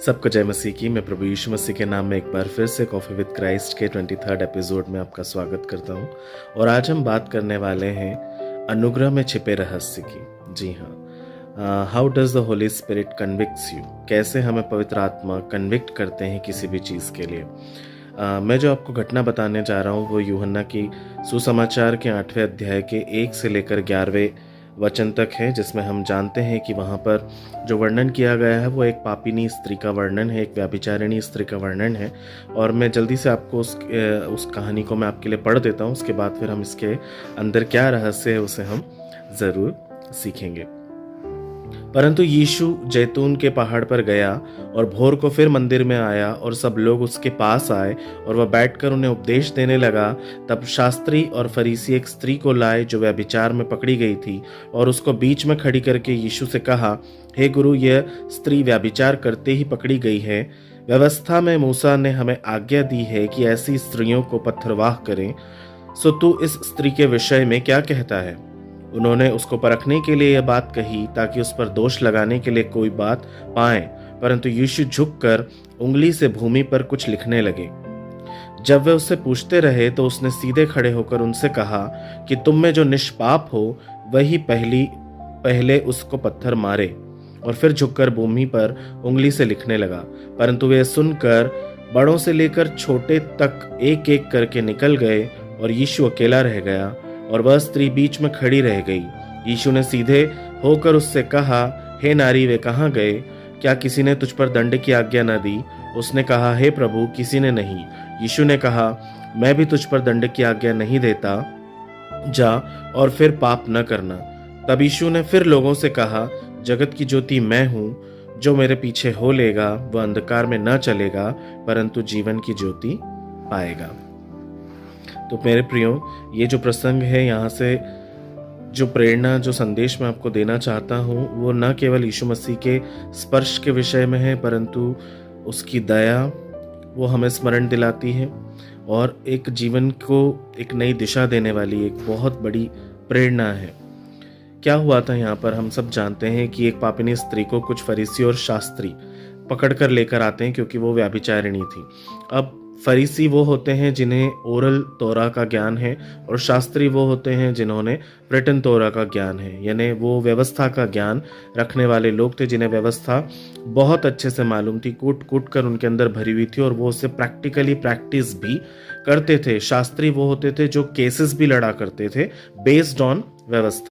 सबको जय मसीह की। मैं प्रभु यीशु मसीह के नाम में एक बार फिर से कॉफ़ी विद क्राइस्ट के 23rd एपिसोड में आपका स्वागत करता हूं। और आज हम बात करने वाले हैं अनुग्रह में छिपे रहस्य की। जी हाँ, how does the Holi spirit convicts you, कैसे हमें पवित्र आत्मा कन्विक्ट करते हैं किसी भी चीज़ के लिए। मैं जो आपको घटना बताने जा रहा हूँ वो यूहन्ना की सुसमाचार के 8वें अध्याय के 1 से लेकर 11वें वचन तक है, जिसमें हम जानते हैं कि वहाँ पर जो वर्णन किया गया है वो एक पापिनी स्त्री का वर्णन है, एक व्यभिचारिणी स्त्री का वर्णन है। और मैं जल्दी से आपको उस कहानी को मैं आपके लिए पढ़ देता हूँ। उसके बाद फिर हम इसके अंदर क्या रहस्य है उसे हम ज़रूर सीखेंगे। परंतु यीशु जैतून के पहाड़ पर गया और भोर को फिर मंदिर में आया और सब लोग उसके पास आए और वह बैठकर उन्हें उपदेश देने लगा। तब शास्त्री और फरीसी एक स्त्री को लाए जो व्यभिचार में पकड़ी गई थी और उसको बीच में खड़ी करके यीशु से कहा, हे गुरु, यह स्त्री व्यभिचार करते ही पकड़ी गई है। व्यवस्था में मूसा ने हमें आज्ञा दी है कि ऐसी स्त्रियों को पत्थरवाह करें, सो तू इस स्त्री के विषय में क्या कहता है? उन्होंने उसको परखने के लिए यह बात कही ताकि उस पर दोष लगाने के लिए कोई बात पाएं। परंतु यीशु झुककर उंगली से भूमि पर कुछ लिखने लगे। जब वे उससे पूछते रहे तो उसने सीधे खड़े होकर उनसे कहा कि तुम में जो निष्पाप हो वही पहले उसको पत्थर मारे। और फिर झुककर भूमि पर उंगली से लिखने लगा। परंतु वे सुनकर बड़ों से लेकर छोटे तक एक एक करके निकल गए और यीशु अकेला रह गया और वह स्त्री बीच में खड़ी रह गई। यीशु ने सीधे होकर उससे कहा, हे नारी, वे कहाँ गए? क्या किसी ने तुझ पर दंड की आज्ञा न दी? उसने कहा, हे प्रभु, किसी ने नहीं। यीशु ने कहा, मैं भी तुझ पर दंड की आज्ञा नहीं देता, जा और फिर पाप न करना। तब यीशु ने फिर लोगों से कहा, जगत की ज्योति मैं हूँ, जो मेरे पीछे हो लेगा वह अंधकार में न चलेगा परंतु जीवन की ज्योति पाएगा। तो मेरे प्रियो, ये जो प्रसंग है, यहाँ से जो प्रेरणा, जो संदेश मैं आपको देना चाहता हूँ वो न केवल यीशु मसीह के स्पर्श के विषय में है परंतु उसकी दया वो हमें स्मरण दिलाती है और एक जीवन को एक नई दिशा देने वाली एक बहुत बड़ी प्रेरणा है। क्या हुआ था यहाँ पर? हम सब जानते हैं कि एक पापिनी स्त्री को कुछ फरीसी और शास्त्री पकड़ कर लेकर आते हैं क्योंकि वो व्यभिचारिणी थी। अब फरीसी वो होते हैं जिन्हें ओरल तोरा का ज्ञान है और शास्त्री वो होते हैं जिन्होंने रिटन तोरा का ज्ञान है, यानी वो व्यवस्था का ज्ञान रखने वाले लोग थे जिन्हें व्यवस्था बहुत अच्छे से मालूम थी, कूट कूट कर उनके अंदर भरी हुई थी और वो उसे प्रैक्टिकली प्रैक्टिस भी करते थे। शास्त्री वो होते थे जो केसेस भी लड़ा करते थे बेस्ड ऑन व्यवस्था।